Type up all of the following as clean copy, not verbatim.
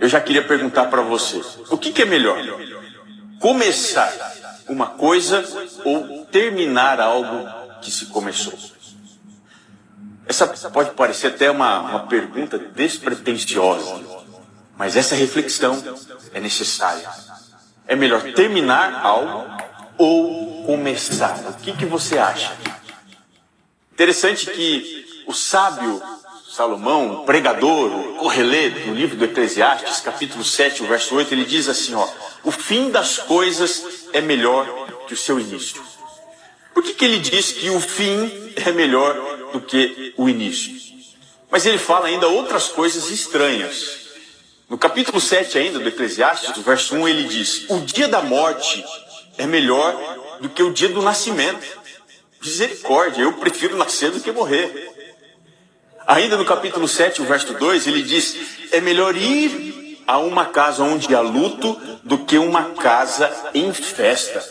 eu já queria perguntar para você, o que é melhor? Começar uma coisa ou terminar algo que se começou? Essa pode parecer até uma pergunta despretensiosa, mas essa reflexão é necessária. É melhor terminar algo ou começar? O que você acha? Interessante que o sábio Salomão, o pregador, o correlê do livro do Eclesiastes, capítulo 7, verso 8, ele diz assim, o fim das coisas é melhor que o seu início. Por que ele diz que o fim é melhor do que o início? Mas ele fala ainda outras coisas estranhas. No capítulo 7 ainda do Eclesiastes, do verso 1, ele diz, o dia da morte é melhor do que o dia do nascimento. Misericórdia, eu prefiro nascer do que morrer. Ainda no capítulo 7, o verso 2, ele diz, é melhor ir a uma casa onde há luto do que uma casa em festa.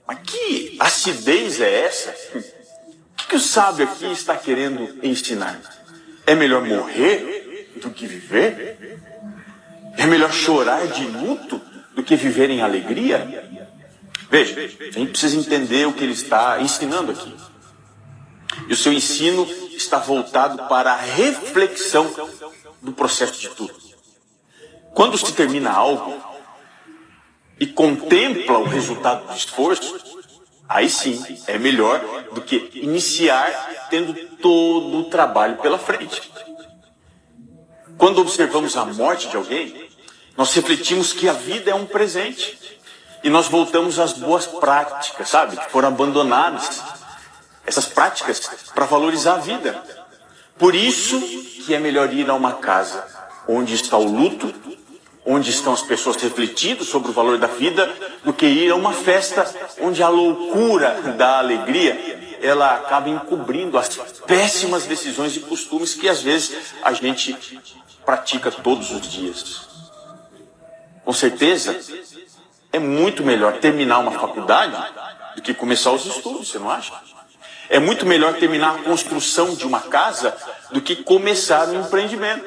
Mas que acidez é essa? O que o sábio aqui está querendo ensinar? É melhor morrer do que viver? É melhor chorar de luto do que viver em alegria? Veja, a gente precisa entender o que ele está ensinando aqui. E o seu ensino está voltado para a reflexão do processo de tudo. Quando se termina algo e contempla o resultado do esforço, aí sim é melhor do que iniciar tendo todo o trabalho pela frente. Quando observamos a morte de alguém, nós refletimos que a vida é um presente. E nós voltamos às boas práticas, sabe? Que foram abandonadas. Essas práticas para valorizar a vida. Por isso que é melhor ir a uma casa onde está o luto, onde estão as pessoas refletindo sobre o valor da vida, do que ir a uma festa onde a loucura da alegria, ela acaba encobrindo as péssimas decisões e costumes que às vezes a gente pratica todos os dias. Com certeza, é muito melhor terminar uma faculdade do que começar os estudos, você não acha? É muito melhor terminar a construção de uma casa do que começar um empreendimento.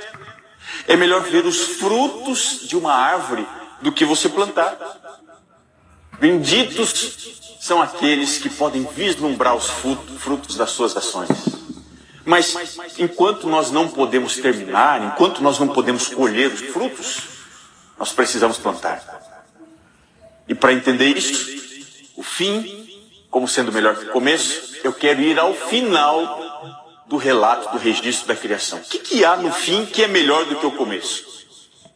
É melhor ver os frutos de uma árvore do que você plantar. Benditos são aqueles que podem vislumbrar os frutos das suas ações. Mas enquanto nós não podemos terminar, enquanto nós não podemos colher os frutos, nós precisamos plantar. E para entender isso, o fim, como sendo melhor que o começo, eu quero ir ao final do relato, do registro da criação. O que há no fim que é melhor do que o começo?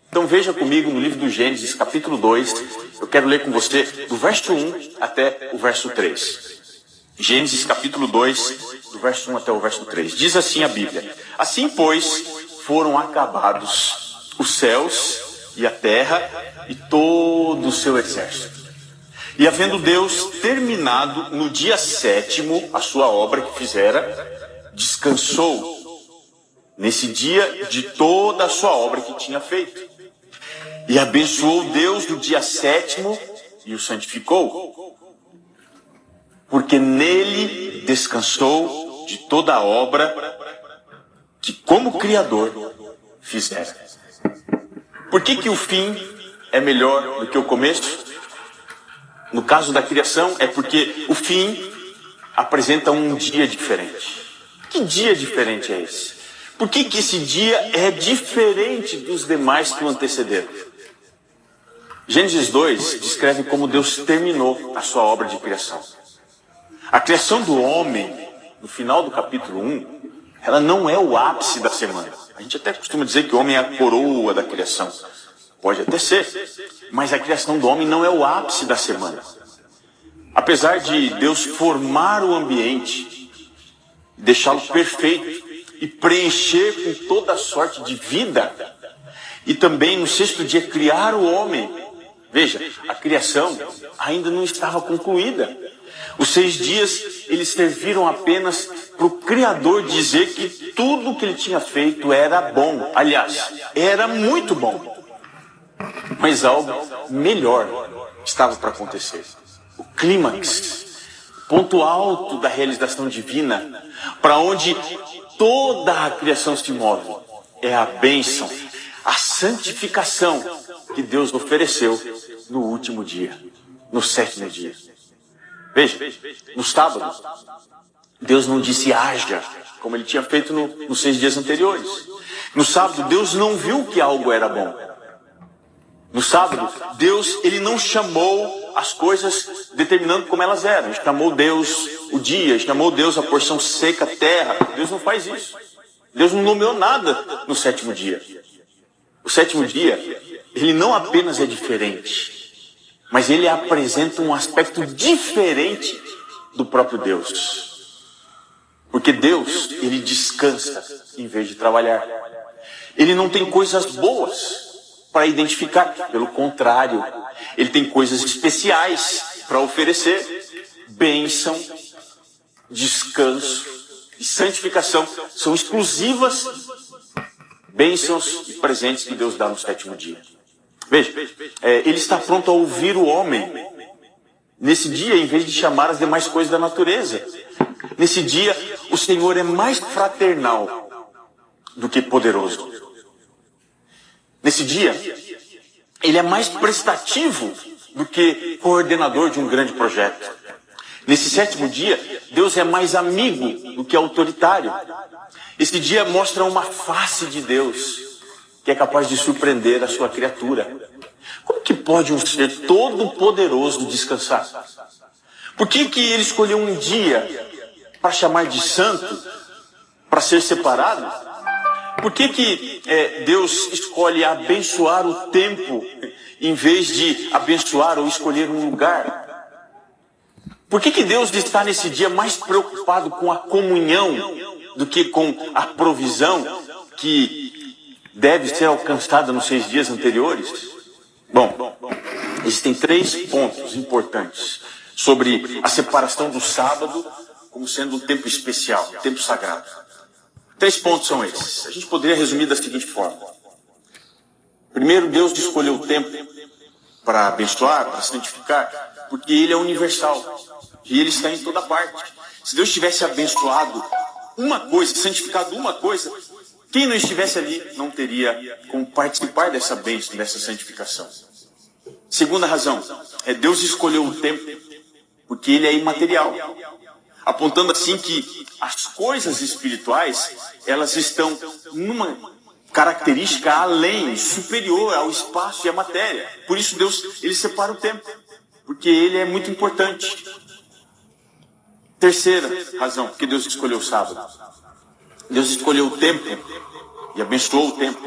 Então veja comigo no livro do Gênesis, capítulo 2, eu quero ler com você do verso 1 até o verso 3. Gênesis, capítulo 2, do verso 1 até o verso 3. Diz assim a Bíblia, assim, pois, foram acabados os céus e a terra e todo o seu exército. E havendo Deus terminado no dia 7º a sua obra que fizera, descansou nesse dia de toda a sua obra que tinha feito. E abençoou Deus no dia 7º e o santificou, porque nele descansou de toda a obra que como Criador fizera. Por que o fim é melhor do que o começo? No caso da criação, é porque o fim apresenta um dia diferente. Que dia diferente é esse? Por que esse dia é diferente dos demais que o antecederam? Gênesis 2 descreve como Deus terminou a sua obra de criação. A criação do homem, no final do capítulo 1, ela não é o ápice da semana. A gente até costuma dizer que o homem é a coroa da criação. Pode até ser, mas a criação do homem não é o ápice da semana. Apesar de Deus formar o ambiente, deixá-lo perfeito e preencher com toda a sorte de vida, e também no 6º dia criar o homem, veja, a criação ainda não estava concluída. Os 6 dias, eles serviram apenas para o Criador dizer que tudo que ele tinha feito era bom. Aliás, era muito bom. Mas algo melhor estava para acontecer. O clímax, ponto alto da realização divina, para onde toda a criação se move, é a bênção, a santificação que Deus ofereceu no último dia, no sétimo dia. Veja, no sábado, Deus não disse haja, como ele tinha feito nos 6 dias anteriores. No sábado, Deus não viu que algo era bom. No sábado, Deus, ele não chamou as coisas determinando como elas eram. Chamou Deus o dia, chamou Deus a porção seca, a terra. Deus não faz isso. Deus não nomeou nada no sétimo dia. O sétimo dia, ele não apenas é diferente, mas ele apresenta um aspecto diferente do próprio Deus. Porque Deus, ele descansa em vez de trabalhar. Ele não tem coisas boas para identificar. Pelo contrário, ele tem coisas especiais para oferecer. Bênção, descanso e santificação são exclusivas bênçãos e presentes que Deus dá no sétimo dia. Veja, ele está pronto a ouvir o homem nesse dia, em vez de chamar as demais coisas da natureza. Nesse dia, o Senhor é mais fraternal do que poderoso. Nesse dia, ele é mais prestativo do que coordenador de um grande projeto. Nesse sétimo dia, Deus é mais amigo do que autoritário. Esse dia mostra uma face de Deus que é capaz de surpreender a sua criatura. Como que pode um ser todo-poderoso descansar? Por que ele escolheu um dia para chamar de santo, para ser separado? Por que Deus escolhe abençoar o tempo em vez de abençoar ou escolher um lugar? Por que Deus está nesse dia mais preocupado com a comunhão do que com a provisão que deve ser alcançada nos 6 dias anteriores? Bom, existem 3 pontos importantes sobre a separação do sábado como sendo um tempo especial, um tempo sagrado. 3 pontos são esses. A gente poderia resumir da seguinte forma. Primeiro, Deus escolheu o tempo para abençoar, para santificar, porque Ele é universal. E Ele está em toda parte. Se Deus tivesse abençoado uma coisa, santificado uma coisa, quem não estivesse ali não teria como participar dessa bênção, dessa santificação. Segunda razão, Deus escolheu o tempo porque Ele é imaterial. Apontando assim que as coisas espirituais, elas estão numa característica além, superior ao espaço e à matéria. Por isso Deus, Ele separa o tempo, porque Ele é muito importante. Terceira razão, porque Deus escolheu o sábado. Deus escolheu o tempo e abençoou o tempo,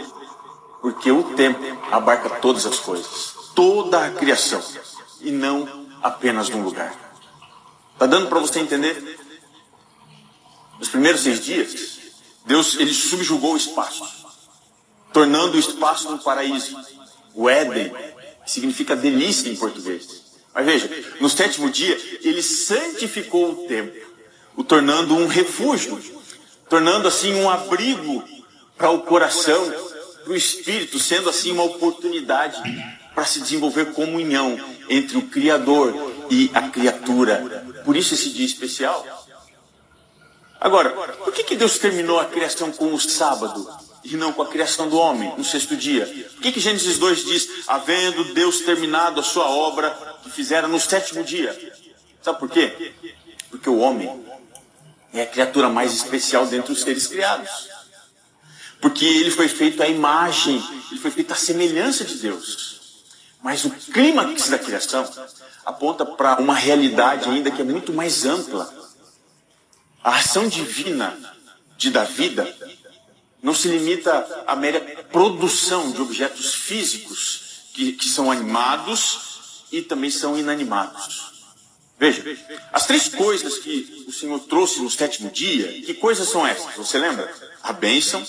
porque o tempo abarca todas as coisas, toda a criação, e não apenas um lugar. Está dando para você entender? Nos primeiros 6 dias, Deus, ele subjugou o espaço, tornando o espaço um paraíso. O Éden, que significa delícia em português. Mas veja, no 7º dia, ele santificou o tempo, o tornando um refúgio, tornando assim um abrigo para o coração, para o espírito, sendo assim uma oportunidade para se desenvolver comunhão entre o Criador e a criatura. Por isso esse dia especial. Agora, por que Deus terminou a criação com o sábado e não com a criação do homem no 6º dia? Por que Gênesis 2 diz, havendo Deus terminado a sua obra que fizera no 7º dia? Sabe por quê? Porque o homem é a criatura mais especial dentre os seres criados. Porque ele foi feito à imagem, ele foi feito à semelhança de Deus. Mas o clímax da criação aponta para uma realidade ainda que é muito mais ampla. A ação divina da vida não se limita à mera produção de objetos físicos que são animados e também são inanimados. Veja, as 3 coisas que o Senhor trouxe no 7º dia, que coisas são essas? Você lembra? A bênção,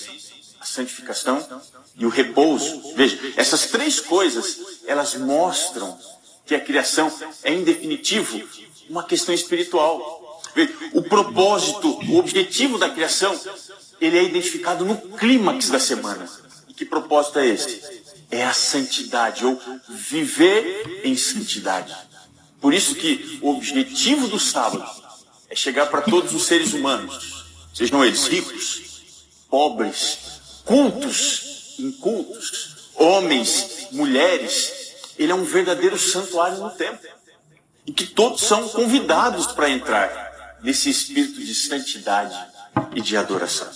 a santificação e o repouso. Veja, essas 3 coisas, elas mostram que a criação é, em definitivo, uma questão espiritual. Veja, o propósito, o objetivo da criação, ele é identificado no clímax da semana. E que propósito é esse? É a santidade, ou viver em santidade. Por isso que o objetivo do sábado é chegar para todos os seres humanos, sejam eles ricos, pobres, cultos, em cultos, homens, mulheres, ele é um verdadeiro santuário no templo. E que todos são convidados para entrar nesse espírito de santidade e de adoração.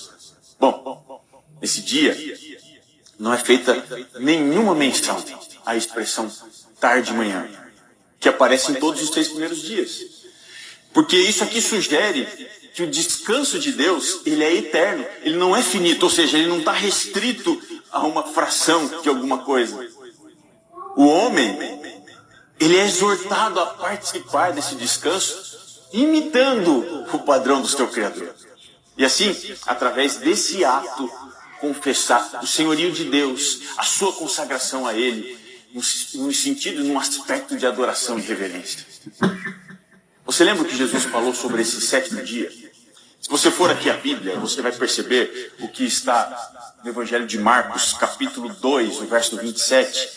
Bom, nesse dia não é feita nenhuma menção à expressão tarde e manhã, que aparece em todos os 3 primeiros dias. Porque isso aqui sugere que o descanso de Deus, ele é eterno, ele não é finito, ou seja, ele não está restrito a uma fração de alguma coisa. O homem, ele é exortado a participar desse descanso, imitando o padrão do seu Criador. E assim, através desse ato, confessar o senhorio de Deus, a sua consagração a Ele, no sentido, num aspecto de adoração e reverência. Você lembra que Jesus falou sobre esse 7º dia? Se você for aqui à Bíblia, você vai perceber o que está no Evangelho de Marcos, capítulo 2, o verso 27.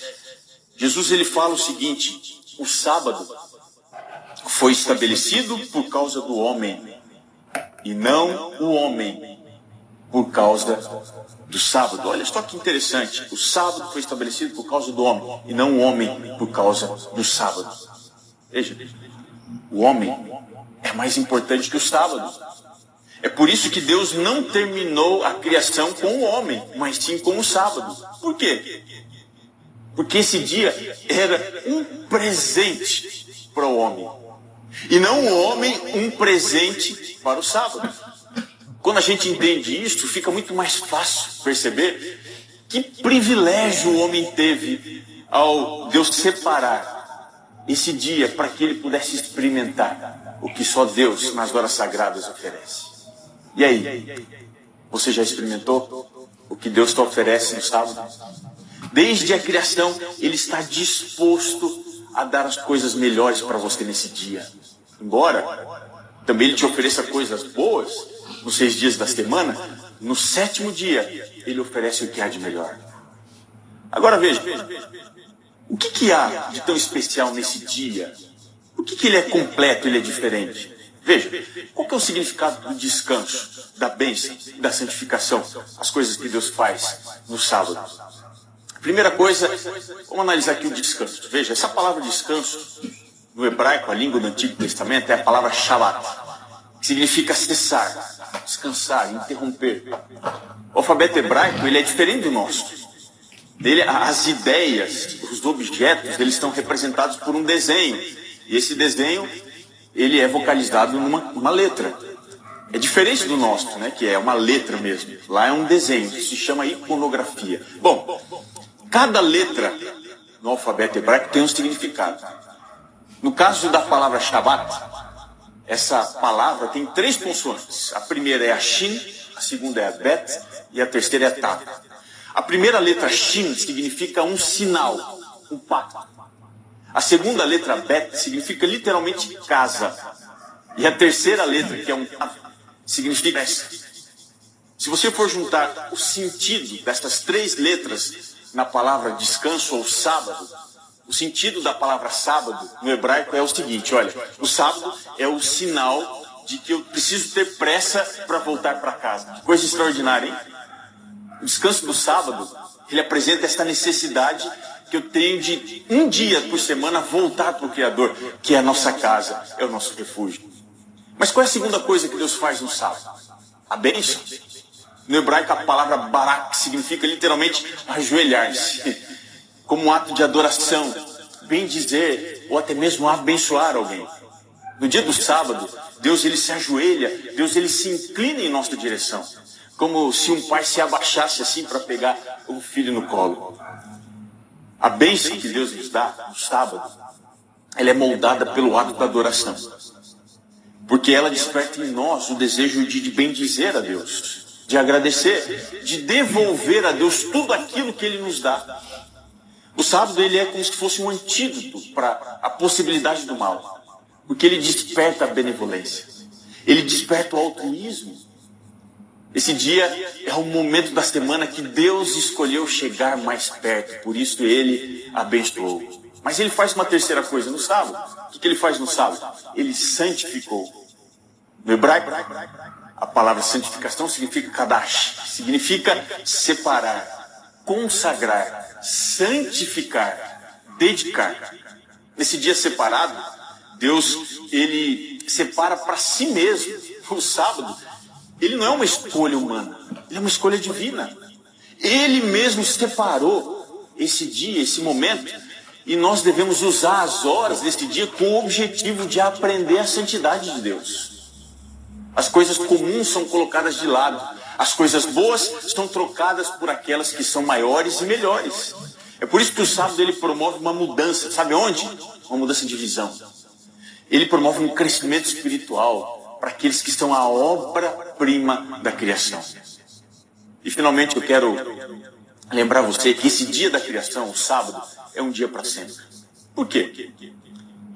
Jesus ele fala o seguinte: o sábado foi estabelecido por causa do homem, e não o homem por causa do sábado. Olha só que interessante. O sábado foi estabelecido por causa do homem, e não o homem por causa do sábado. Veja, o homem é mais importante que o sábado. É por isso que Deus não terminou a criação com o homem, mas sim com o sábado. Por quê? Porque esse dia era um presente para o homem, e não o homem um presente para o sábado. Quando a gente entende isso, fica muito mais fácil perceber que privilégio o homem teve ao Deus separar esse dia para que ele pudesse experimentar o que só Deus nas horas sagradas oferece. E aí, você já experimentou o que Deus te oferece no sábado? Desde a criação, Ele está disposto a dar as coisas melhores para você nesse dia. Embora também Ele te ofereça coisas boas nos 6 dias da semana, no 7º dia, Ele oferece o que há de melhor. Agora veja, o que há de tão especial nesse dia? Por que ele é completo, ele é diferente? Veja, qual que é o significado do descanso, da bênção, da santificação, as coisas que Deus faz no sábado? Primeira coisa, vamos analisar aqui o descanso. Veja, essa palavra descanso, no hebraico, a língua do Antigo Testamento, é a palavra Shabbat, que significa cessar, descansar, interromper. O alfabeto hebraico, ele é diferente do nosso. Dele, as ideias, os objetos, eles estão representados por um desenho. E esse desenho, ele é vocalizado numa letra. É diferente do nosso, né, que é uma letra mesmo. Lá é um desenho, que se chama iconografia. Bom, cada letra no alfabeto hebraico tem um significado. No caso da palavra Shabbat, essa palavra tem 3 consoantes. A primeira é a Shin, a segunda é a Bet e a terceira é a Tav. A primeira letra Shin significa um sinal, um pacto. A segunda letra Bet significa literalmente casa. E a terceira letra, que é um Tav, significa festa. Se você for juntar o sentido dessas 3 letras na palavra descanso ou sábado, o sentido da palavra sábado no hebraico é o seguinte: olha, o sábado é o sinal de que eu preciso ter pressa para voltar para casa. Que coisa extraordinária, hein? O descanso do sábado, ele apresenta esta necessidade que eu tenho de um dia por semana voltar para o Criador, que é a nossa casa, é o nosso refúgio. Mas qual é a segunda coisa que Deus faz no sábado? A bênção. No hebraico, a palavra barak significa literalmente ajoelhar-se, como um ato de adoração, bendizer ou até mesmo abençoar alguém. No dia do sábado, Deus ele se ajoelha, Deus ele se inclina em nossa direção, como se um pai se abaixasse assim para pegar o filho no colo. A bênção que Deus nos dá no sábado, ela é moldada pelo ato da adoração, porque ela desperta em nós o desejo de bendizer a Deus, de agradecer, de devolver a Deus tudo aquilo que Ele nos dá. O sábado ele é como se fosse um antídoto para a possibilidade do mal, porque ele desperta a benevolência, ele desperta o altruísmo. Esse dia é o momento da semana que Deus escolheu chegar mais perto, por isso Ele abençoou. Mas Ele faz uma terceira coisa no sábado. O que Ele faz no sábado? Ele santificou. No hebraico, a palavra santificação significa kadash, significa separar. consagrar, santificar, dedicar. Nesse dia separado, Deus, ele separa para si mesmo. O sábado, ele não é uma escolha humana, ele é uma escolha divina. Ele mesmo separou esse dia, esse momento, e nós devemos usar as horas desse dia com o objetivo de aprender a santidade de Deus. As coisas comuns são colocadas de lado, as coisas boas são trocadas por aquelas que são maiores e melhores. É por isso que o sábado ele promove uma mudança, sabe onde? Uma mudança de visão. Ele promove um crescimento espiritual para aqueles que são a obra-prima da criação. E finalmente eu quero lembrar você que esse dia da criação, o sábado, é um dia para sempre. Por quê?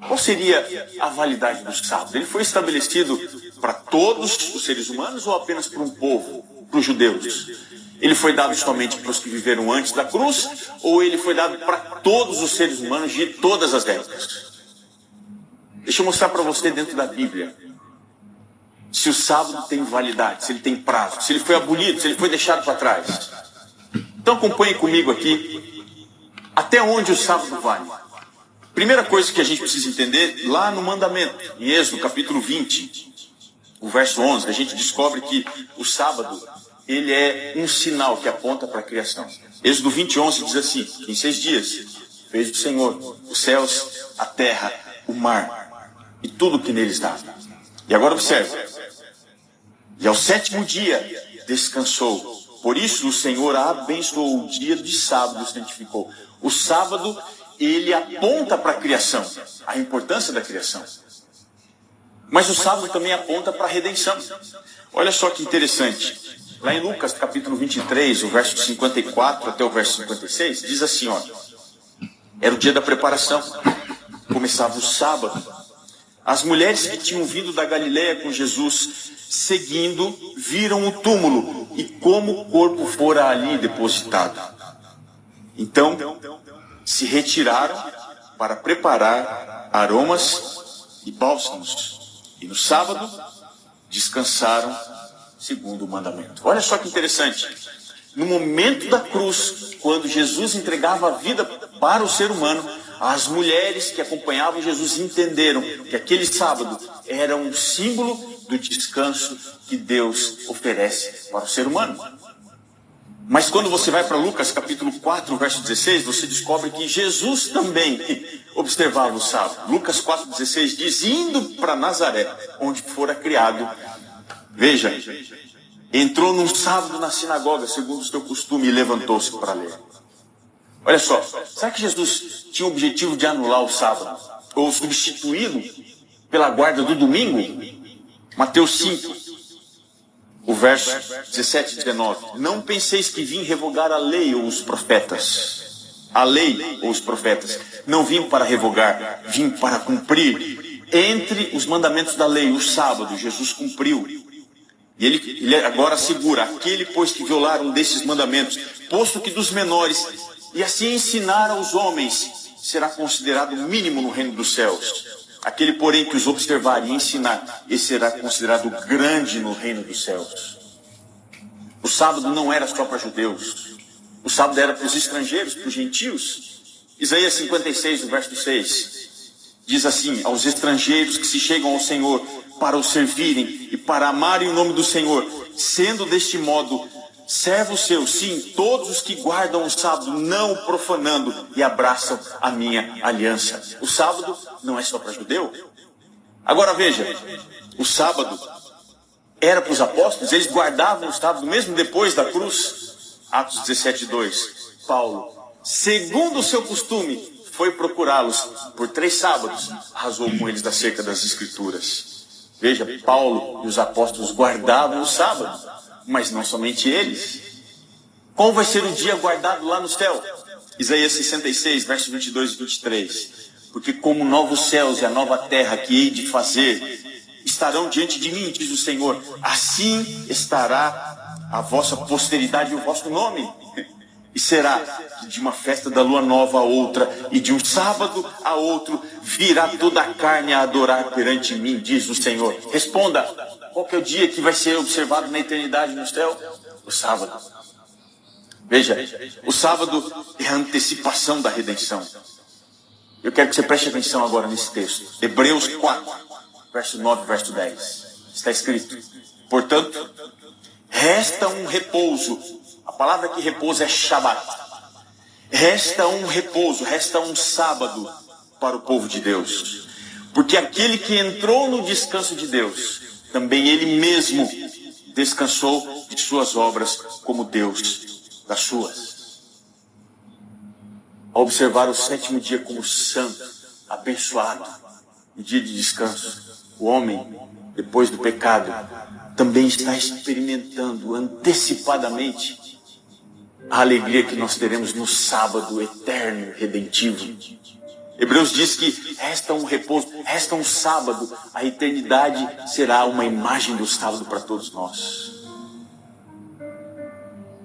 Qual seria a validade do sábado? Ele foi estabelecido para todos os seres humanos ou apenas para um povo, para os judeus? Ele foi dado somente para os que viveram antes da cruz ou ele foi dado para todos os seres humanos de todas as épocas? Deixa eu mostrar para você dentro da Bíblia se o sábado tem validade, se ele tem prazo, se ele foi abolido, se ele foi deixado para trás. Então acompanhe comigo aqui até onde o sábado vale. Primeira coisa que a gente precisa entender, lá no mandamento, em Êxodo capítulo 20, o verso 11, a gente descobre que o sábado, ele é um sinal que aponta para a criação. Êxodo 20, 11 diz assim: em 6 dias fez o Senhor os céus, a terra, o mar e tudo o que neles está. E agora observe, e ao 7º dia descansou. Por isso o Senhor abençoou o dia de sábado e santificou. O sábado, ele aponta para a criação, a importância da criação. Mas o sábado também aponta para a redenção. Olha só que interessante. Lá em Lucas capítulo 23, o verso 54 até o verso 56, diz assim, ó: era o dia da preparação, começava o sábado. As mulheres que tinham vindo da Galileia com Jesus, seguindo, viram o túmulo e como o corpo fora ali depositado. Então, se retiraram para preparar aromas e bálsamos. E no sábado, descansaram segundo o mandamento. Olha só que interessante. No momento da cruz, quando Jesus entregava a vida para o ser humano, as mulheres que acompanhavam Jesus entenderam que aquele sábado era um símbolo do descanso que Deus oferece para o ser humano. Mas quando você vai para Lucas capítulo 4, verso 16, você descobre que Jesus também observava o sábado. Lucas 4,16 diz: indo para Nazaré, onde fora criado, veja, entrou num sábado na sinagoga, segundo o seu costume, e levantou-se para ler. Olha só, será que Jesus tinha o objetivo de anular o sábado? Ou substituí-lo pela guarda do domingo? Mateus 5, o verso 17 e 19. Não penseis que vim revogar a lei ou os profetas. A lei ou os profetas. Não vim para revogar, vim para cumprir. Entre os mandamentos da lei, o sábado, Jesus cumpriu. E ele agora assegura: aquele, pois, que violar um desses mandamentos, posto que dos menores, e assim ensinar aos homens, será considerado mínimo no reino dos céus. Aquele, porém, que os observar e ensinar, esse será considerado grande no reino dos céus. O sábado não era só para judeus. O sábado era para os estrangeiros, para os gentios. Isaías 56, o verso 6, diz assim: aos estrangeiros que se chegam ao Senhor para o servirem e para amarem o nome do Senhor, sendo deste modo servos seus, sim, todos os que guardam o sábado, não o profanando, e abraçam a minha aliança. O sábado não é só para judeu. Agora veja, o sábado era para os apóstolos, eles guardavam o sábado mesmo depois da cruz. Atos 17:2, Paulo, segundo o seu costume, foi procurá-los por 3 sábados, arrasou com eles acerca das Escrituras. Veja, Paulo e os apóstolos guardavam o sábado, mas não somente eles. Qual vai ser o dia guardado lá no céu? Isaías 66, versos 22 e 23. Porque como novos céus e a nova terra que hei de fazer estarão diante de mim, diz o Senhor, assim estará a vossa posteridade e o vosso nome. E será que de uma festa da lua nova a outra, e de um sábado a outro, virá toda a carne a adorar perante mim, diz o Senhor. Responda, qual que é o dia que vai ser observado na eternidade no céu? O sábado. Veja, o sábado é a antecipação da redenção. Eu quero que você preste atenção agora nesse texto. Hebreus 4, verso 9, verso 10. Está escrito: portanto, resta um repouso. A palavra que repouso é Shabat. Resta um repouso, resta um sábado para o povo de Deus. Porque aquele que entrou no descanso de Deus, também ele mesmo descansou de suas obras, como Deus das suas. Ao observar o sétimo dia como santo, abençoado, e dia de descanso, o homem, depois do pecado, também está experimentando antecipadamente a alegria que nós teremos no sábado eterno, redentivo. Hebreus diz que resta um repouso, resta um sábado. A eternidade será uma imagem do sábado para todos nós.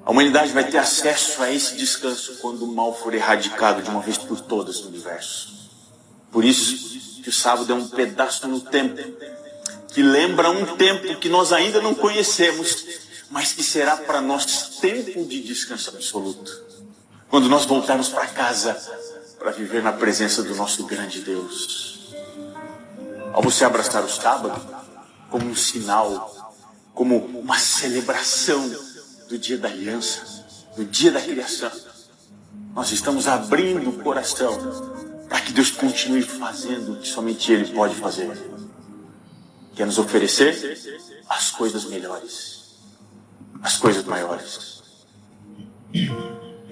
A humanidade vai ter acesso a esse descanso quando o mal for erradicado de uma vez por todas no universo. Por isso que o sábado é um pedaço no tempo, que lembra um tempo que nós ainda não conhecemos, mas que será para nós tempo de descanso absoluto. Quando nós voltarmos para casa, para viver na presença do nosso grande Deus. Ao você abraçar o sábado, como um sinal, como uma celebração do dia da aliança, do dia da criação, nós estamos abrindo o coração para que Deus continue fazendo o que somente Ele pode fazer. Quer nos oferecer as coisas melhores, as coisas maiores.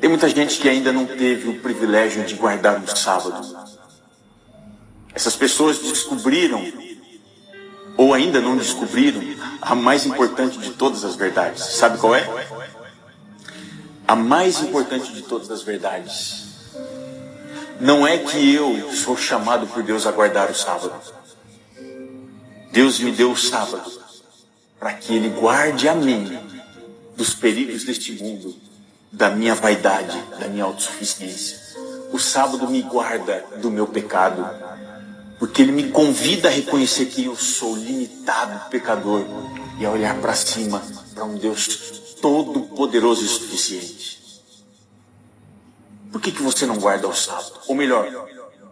Tem muita gente que ainda não teve o privilégio de guardar no sábado. Essas pessoas descobriram, ou ainda não descobriram, a mais importante de todas as verdades. Sabe qual é? A mais importante de todas as verdades não é que eu sou chamado por Deus a guardar o sábado. Deus me deu o sábado para que Ele guarde a mim dos perigos deste mundo, da minha vaidade, da minha autossuficiência. O sábado me guarda do meu pecado, porque Ele me convida a reconhecer que eu sou limitado, pecador, e a olhar para cima, para um Deus todo-poderoso e suficiente. Por que você não guarda o sábado? Ou melhor,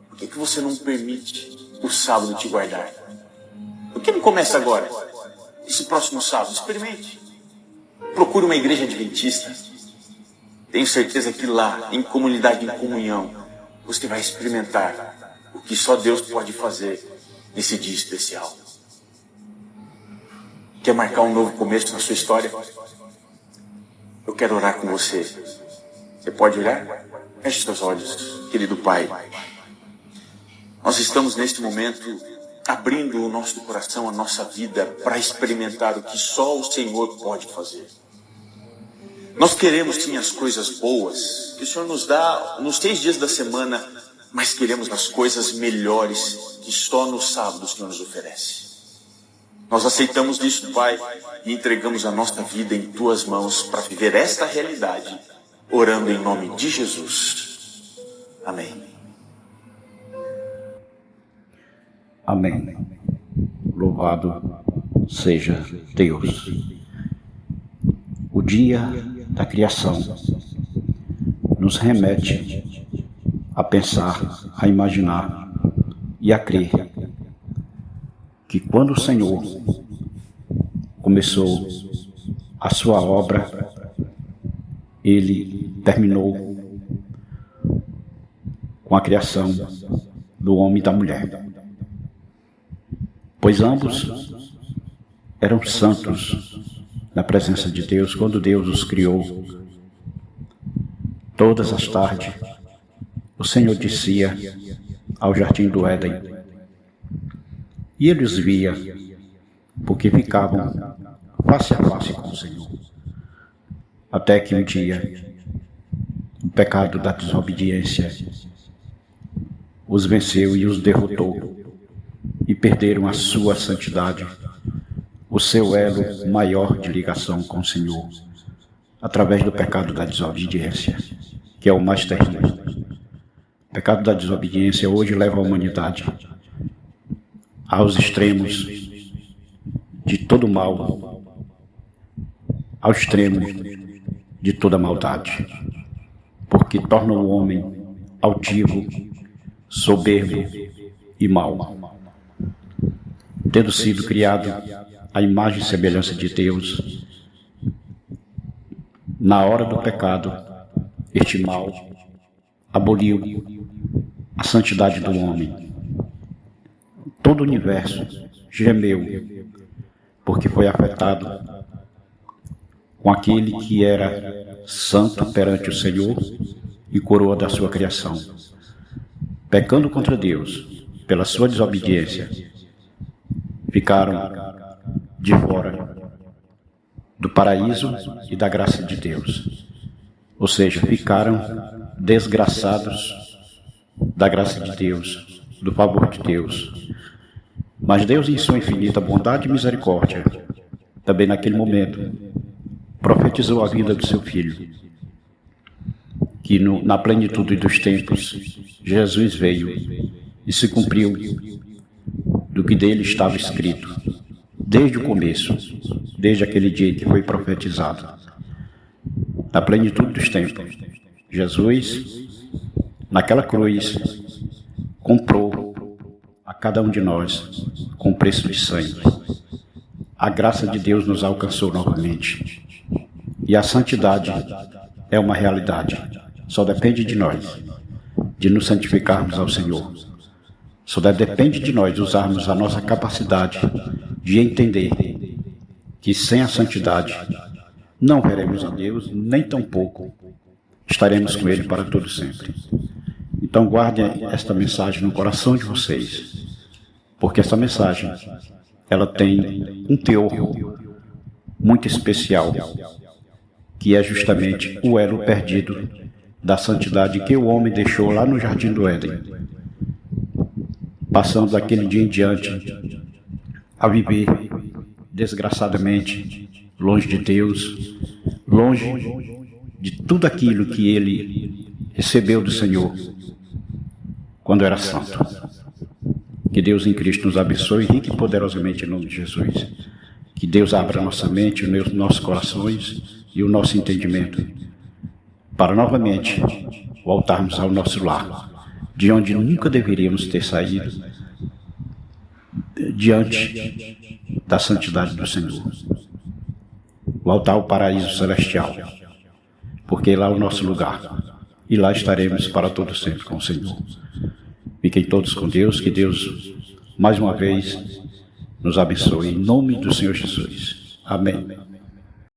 por que você não permite o sábado te guardar? Por que não começa agora? Esse próximo sábado, experimente. Procure uma igreja adventista. Tenho certeza que lá, em comunidade, em comunhão, você vai experimentar o que só Deus pode fazer nesse dia especial. Quer marcar um novo começo na sua história? Eu quero orar com você. Você pode orar? Feche seus olhos, querido Pai. Nós estamos neste momento abrindo o nosso coração, a nossa vida, para experimentar o que só o Senhor pode fazer. Nós queremos sim as coisas boas que o Senhor nos dá nos 6 dias da semana, mas queremos as coisas melhores que só no sábado o Senhor nos oferece. Nós aceitamos isso, Pai, e entregamos a nossa vida em Tuas mãos para viver esta realidade, orando em nome de Jesus. Amém. Amém. Louvado seja Deus. O dia da criação nos remete a pensar, a imaginar e a crer que quando o Senhor começou a sua obra, Ele terminou com a criação do homem e da mulher. Pois ambos eram santos na presença de Deus quando Deus os criou. Todas as tardes, o Senhor descia ao jardim do Éden e ele os via, porque ficavam face a face com o Senhor. Até que um dia, o pecado da desobediência os venceu e os derrotou, e perderam a sua santidade, o seu elo maior de ligação com o Senhor, através do pecado da desobediência, que é o mais terrível. O pecado da desobediência hoje leva a humanidade aos extremos de todo mal, ao extremo de toda maldade, porque torna o homem altivo, soberbo e mau. Tendo sido criado à imagem e semelhança de Deus, na hora do pecado, este mal aboliu a santidade do homem. Todo o universo gemeu, porque foi afetado com aquele que era santo perante o Senhor e coroa da sua criação. Pecando contra Deus, pela sua desobediência, ficaram de fora do paraíso e da graça de Deus. Ou seja, ficaram desgraçados da graça de Deus, do favor de Deus. Mas Deus, em sua infinita bondade e misericórdia, também naquele momento, profetizou a vida do seu Filho, que na plenitude dos tempos, Jesus veio e se cumpriu do que dele estava escrito, desde o começo, desde aquele dia em que foi profetizado. Na plenitude dos tempos, Jesus, naquela cruz, comprou a cada um de nós com preço de sangue. A graça de Deus nos alcançou novamente. E a santidade é uma realidade. Só depende de nós, de nos santificarmos ao Senhor. Só depende de nós usarmos a nossa capacidade de entender que sem a santidade não veremos a Deus, nem tampouco estaremos com Ele para todo sempre. Então guardem esta mensagem no coração de vocês, porque essa mensagem, ela tem um teor muito especial, que é justamente o elo perdido da santidade que o homem deixou lá no Jardim do Éden, passando daquele dia em diante a viver desgraçadamente longe de Deus, longe de tudo aquilo que ele recebeu do Senhor quando era santo. Que Deus em Cristo nos abençoe rique e poderosamente em nome de Jesus. Que Deus abra nossa mente, os nossos corações e o nosso entendimento, para novamente voltarmos ao nosso lar, de onde nunca deveríamos ter saído, diante da santidade do Senhor. Voltar ao paraíso celestial, porque lá é o nosso lugar, e lá estaremos para todo sempre com o Senhor. Fiquem todos com Deus, que Deus, mais uma vez, nos abençoe, em nome do Senhor Jesus. Amém.